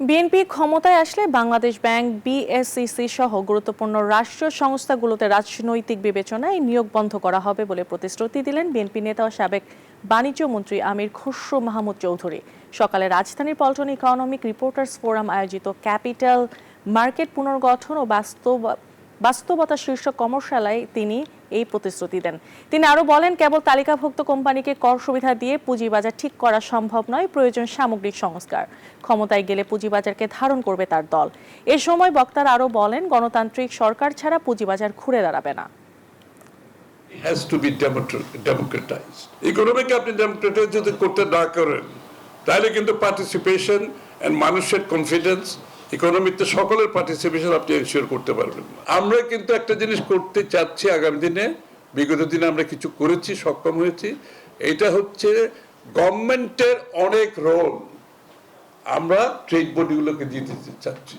BNP ক্ষমতায় আসলে Bangladesh bank, BSEC সহ গুরুত্বপূর্ণ রাষ্ট্রীয় সংস্থাগুলোতে রাজনৈতিক বিবেচনায় নিয়োগ বন্ধ করা হবে বলে প্রতিশ্রুতি দিলেন বিএনপি নেতা ও সাবেক বাণিজ্য মন্ত্রী আমির খসরু মাহমুদ চৌধুরী। সকালে রাজধানীর পল্টন ইকোনমিক রিপোর্টার্স ফোরাম আয়োজিত ক্যাপিটাল মার্কেট পুনর্গঠন ও বাস্তবতা শীর্ষক কর্মশালায় তিনি এই প্রতিশ্রুতি দেন। তিনি আরো বলেন, কেবল তালিকাভুক্ত কোম্পানিকে কর সুবিধা দিয়ে পুঁজিবাজার ঠিক করা সম্ভব নয়, প্রয়োজন সামগ্রিক সংস্কার। ক্ষমতায় গেলে পুঁজিবাজারকে ধারণ করবে তার দল। এ সময় বক্তারা আরো বলেন, গণতান্ত্রিক সরকার ছাড়া পুঁজিবাজার ঘুরে দাঁড়াবে না। has to be democratized. ইকোনমিকে আপনি ডেমোক্রেটাইজ যদি করতে না করেন তাহলে কিন্তু পার্টিসিপেশন এন্ড মানুষের কনফিডেন্স, ইকোনমিতে সকলের পার্টিসিপেশন আপনি এনশিওর করতে পারবেন না। আমরা কিন্তু একটা জিনিস করতে চাচ্ছি আগামী দিনে, বিগত দিনে আমরা কিছু করেছি, সক্ষম হয়েছি। এটা হচ্ছে গভর্নমেন্টের অনেক রোল আমরা ট্রেড বডিগুলোকে দিতে চাচ্ছি।